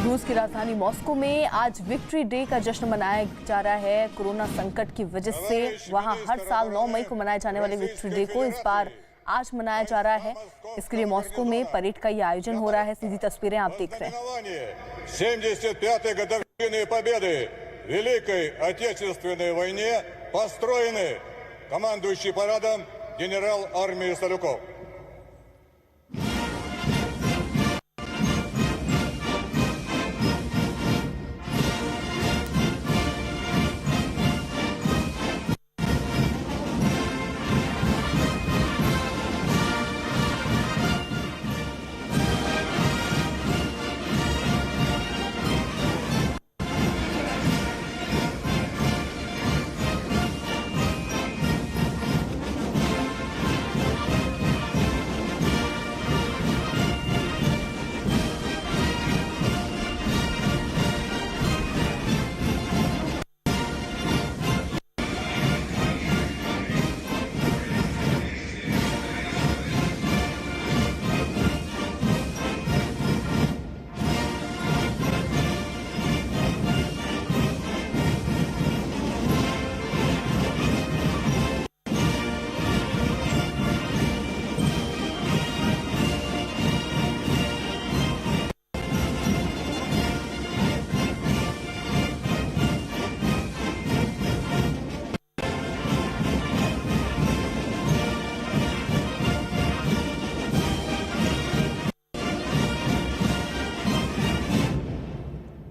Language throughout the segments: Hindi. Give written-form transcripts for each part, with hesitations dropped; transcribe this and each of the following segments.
रूस की राजधानी मॉस्को में आज विक्ट्री डे का जश्न मनाया जा रहा है। कोरोना संकट की वजह से वहां हर साल 9 मई को मनाए जाने वाले विक्ट्री डे को इस बार आज मनाया जा रहा है। इसके लिए मॉस्को में परेड का ये आयोजन हो रहा है। सीधी तस्वीरें आप देख रहे हैं। 75-й годовщины победы в Великой Отечественной войне построены командующий парадом генерал армии Салюков.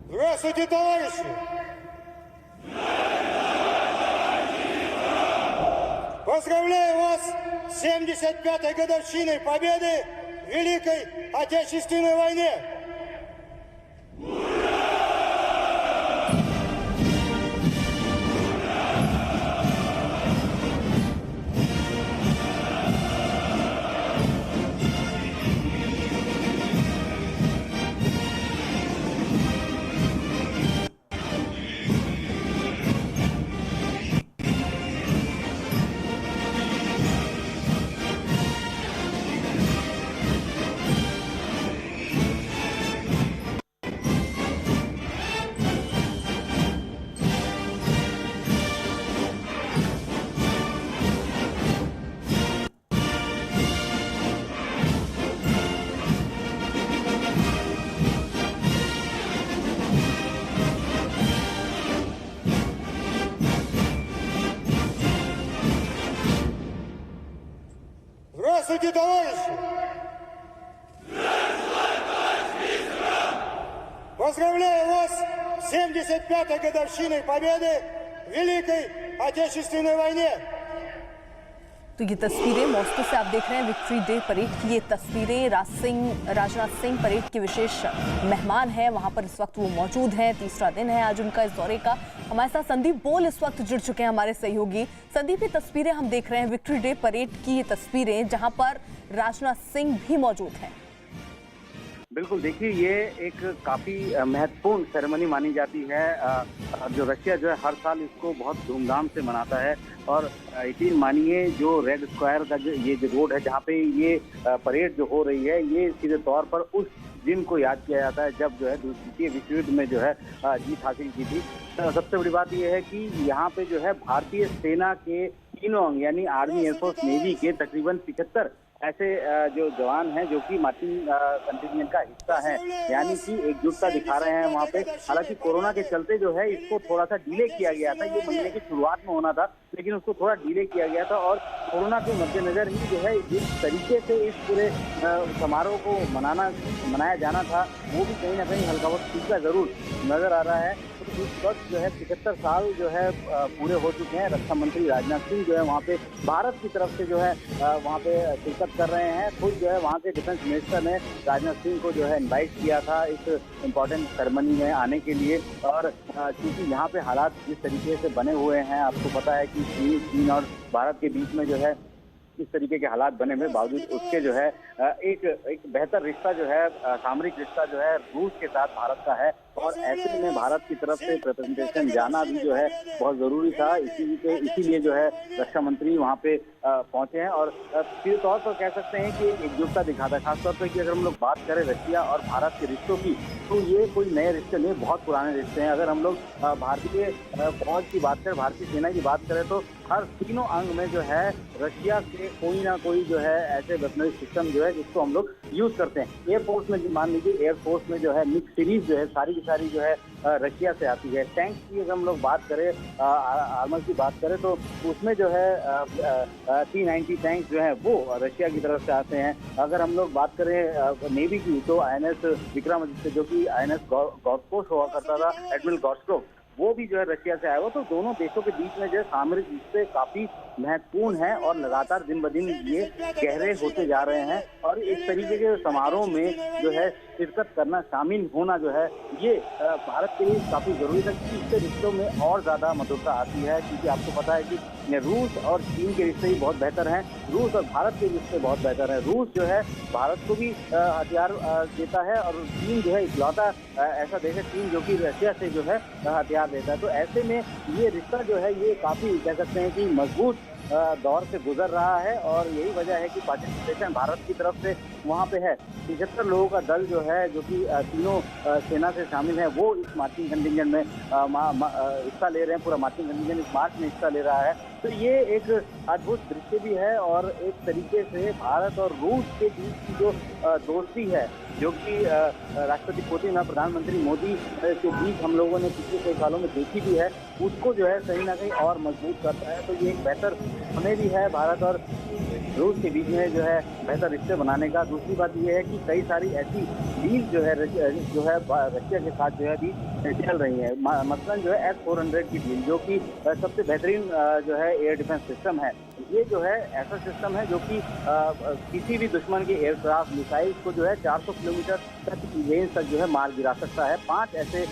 Здравствуйте, товарищи! Поздравляю вас с 75-й годовщиной победы в Великой Отечественной войне! Здравствуйте, товарищи! Поздравляю вас с 75-й годовщиной победы в Великой Отечественной वॉयने। तो ये तस्वीरें मॉस्को से आप देख रहे हैं विक्ट्री डे परेड की। ये तस्वीरें राजनाथ सिंह परेड के विशेष मेहमान हैं, वहां पर इस वक्त वो मौजूद हैं। तीसरा दिन है आज उनका इस दौरे का। हमारे साथ संदीप बोल इस वक्त जुड़ चुके हैं, हमारे सहयोगी। संदीप, ये तस्वीरें हम देख रहे हैं विक्ट्री डे परेड की, ये तस्वीरें जहां पर राजनाथ सिंह भी मौजूद हैं। बिल्कुल, देखिए ये एक काफी महत्वपूर्ण सेरेमनी मानी जाती है। जो रशिया जो है हर साल इसको बहुत धूमधाम से मनाता है और यकीन मानिए जो रेड स्क्वायर का ये जो रोड है जहाँ पे ये परेड जो हो रही है, ये सीधे तौर पर उस दिन को याद किया जाता है जब जो है द्वितीय विश्व युद्ध में जो है जीत हासिल की थी। सबसे बड़ी बात यह है कि यहाँ पे जो है भारतीय सेना के तीनों अंग यानी आर्मी, एयरफोर्स, नेवी के तकरीबन 75 ऐसे जो जवान हैं जो कि मार्टिन कंटिजेंट का हिस्सा है, यानी कि एकजुटता दिखा रहे हैं वहाँ पे। हालांकि कोरोना के चलते जो है इसको थोड़ा सा डिले किया गया था। ये महीने की शुरुआत में होना था लेकिन उसको थोड़ा डिले किया गया था और कोरोना के मद्देनजर ही जो है जिस तरीके से इस पूरे समारोह को मनाया जाना था वो भी कहीं ना कहीं हल्का बहुत फीका जरूर नजर आ रहा है। इस वक्त जो है 75 साल जो है पूरे हो चुके हैं। रक्षा मंत्री राजनाथ सिंह जो है वहाँ पे भारत की तरफ से जो है वहाँ पे शिरकत कर रहे हैं। खुद जो है वहाँ के डिफेंस मिनिस्टर ने राजनाथ सिंह को जो है इनवाइट किया था इस इम्पोर्टेंट सेरेमनी में आने के लिए। और क्योंकि यहाँ पे हालात जिस तरीके से बने हुए हैं, आपको पता है कि चीन और भारत के बीच में जो है इस तरीके के हालात बने में बावजूद उसके जो है एक बेहतर रिश्ता जो है सामरिक रिश्ता जो है रूस के साथ भारत का है। और ऐसे में भारत की तरफ से रिप्रेजेंटेशन जाना भी जो है बहुत जरूरी था। इसीलिए जो है रक्षा मंत्री वहाँ पे पहुंचे हैं और सीधे तौर पर कह सकते हैं कि एकजुटता दिखाता है। खासतौर पर कि अगर हम लोग बात करें रशिया और भारत के रिश्तों की, तो ये कोई नए रिश्ते नहीं, बहुत पुराने रिश्ते हैं। अगर हम लोग भारतीय फौज की बात करें, भारतीय सेना की बात करें, तो हर तीनों अंग में जो है रशिया के कोई ना कोई जो है ऐसे वेपनरी सिस्टम जो है जिसको हम लोग यूज करते हैं। एयरफोर्स में मान लीजिए, एयरफोर्स में जो है मिक्स सीरीज जो है सारी की सारी जो है रशिया से आती है। टैंक की अगर हम लोग बात करें, आर्मर की बात करें, तो उसमें जो है T-90 टैंक जो है वो रशिया की तरफ से आते हैं। अगर हम लोग बात करें नेवी की, तो INS विक्रमादित्य जो कि INS गॉस्कोस हुआ करता था, एडमिरल गॉस्कोस, वो भी जो है रशिया से आया हुआ। तो दोनों देशों के बीच में जो है सामरिक रिश्ते काफी महत्वपूर्ण है और लगातार दिन ब दिन ये गहरे होते जा रहे हैं। और एक तरीके के समारोह में जो है शिरकत करना, शामिल होना जो है ये भारत के लिए काफी जरूरी था, क्योंकि इससे रिश्तों में और ज्यादा मधुरता आती है। क्योंकि आपको पता है कि रूस और चीन के रिश्ते भी बहुत बेहतर हैं, रूस और भारत के रिश्ते बहुत बेहतर हैं। रूस जो है भारत को भी हथियार देता है और चीन जो है इकलौता ऐसा देश है, चीन जो कि रशिया से जो है हथियार देता है। तो ऐसे में ये रिश्ता जो है ये काफी कह सकते हैं कि मजबूत दौर से गुजर रहा है। और यही वजह है कि पार्टिसिपेशन भारत की तरफ से वहाँ पे है। 75 लोगों का दल जो है, जो कि तीनों सेना से शामिल है, वो इस मार्चिंग कंटिंजेंट में हिस्सा ले रहे हैं। पूरा मार्चिंग कंटिंजेंट इस मार्च में हिस्सा ले रहा है। तो ये एक अद्भुत दृश्य भी है और एक तरीके से भारत और रूस के बीच की जो दोस्ती है, जो कि राष्ट्रपति पुतिन और प्रधानमंत्री मोदी के बीच हम लोगों ने पिछले कई सालों में देखी भी है, उसको जो है कहीं ना कहीं और मजबूत करता है। तो ये एक बेहतर समय भी है भारत और रूस के बीच में जो है बेहतर रिश्ते बनाने का। दूसरी बात ये है कि कई सारी ऐसी डील जो है रशिया के साथ जो है अभी चल रही है। मसलन जो है S-400 की डील, जो कि सबसे बेहतरीन जो है एयर डिफेंस सिस्टम है। ये जो है ऐसा सिस्टम है जो कि किसी भी दुश्मन के एयरक्राफ्ट मिसाइल को जो है 400 किलोमीटर तक रेंज तक जो है मार गिरा सकता है। 5 ऐसे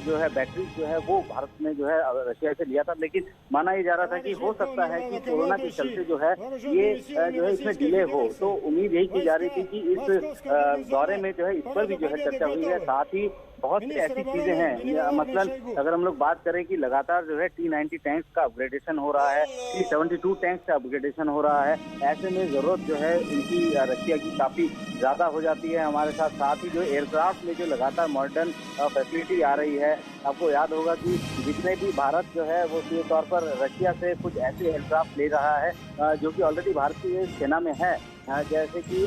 जो है बैटरी जो है वो भारत में जो है रशिया से लिया था, लेकिन माना ये जा रहा था कि हो सकता है कि कोरोना के चलते जो है ये जो है इसमें डिले हो। तो उम्मीद यही की जा रही थी कि इस दौरे में जो है इस पर भी जो है चर्चा हुई है। साथ ही बहुत सी ऐसी चीजें हैं, मतलब अगर हम लोग बात करें कि लगातार जो है T-90 टैंक्स का अपग्रेडेशन हो रहा है, T-72 टैंक्स का अपग्रेडेशन हो रहा है। ऐसे में जरूरत जो है इनकी रशिया की काफी ज्यादा हो जाती है हमारे साथ। साथ ही जो एयरक्राफ्ट में जो लगातार मॉडर्न फैसिलिटी आ रही है, आपको याद होगा कि जितने भी भारत जो है वो सीधे तौर पर रशिया से कुछ ऐसे एयरक्राफ्ट ले रहा है जो कि ऑलरेडी भारतीय सेना में है, जैसे कि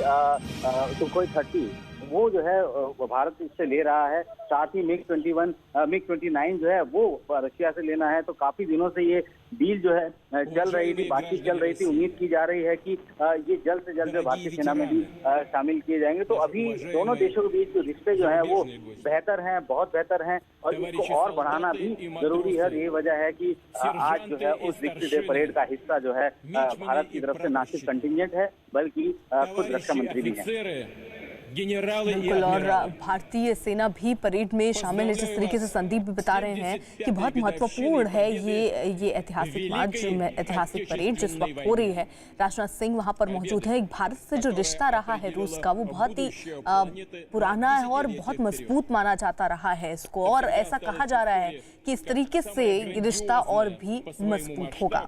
सुखोई 30, वो जो है भारत इससे ले रहा है। साथ ही MiG-29 जो है वो रशिया से लेना है। तो काफी दिनों से ये डील जो है चल रही थी, बातचीत चल रही थी। उम्मीद की जा रही है कि ये जल्द से जल्द भारतीय सेना में भी शामिल किए जाएंगे। तो अभी दोनों देशों के बीच जो रिश्ते जो हैं वो बेहतर हैं, बहुत बेहतर हैं, और इसको और बढ़ाना भी जरूरी है। यही वजह है कि आज जो है उस विक्ट्री डे परेड का हिस्सा जो है भारत की तरफ से न सिर्फ कंटिंजेंट है बल्कि खुद रक्षा मंत्री भी है। बिल्कुल, और भारतीय सेना भी परेड में शामिल है। जिस तरीके से संदीप भी बता रहे हैं कि बहुत महत्वपूर्ण है ये ऐतिहासिक मार्च, ऐतिहासिक परेड जिस वक्त हो रही है। राजनाथ सिंह वहां पर मौजूद है। भारत से जो रिश्ता रहा है रूस का, वो बहुत ही पुराना है और बहुत मजबूत माना जाता रहा है इसको, और ऐसा कहा जा रहा है कि इस तरीके से ये रिश्ता और भी मजबूत होगा।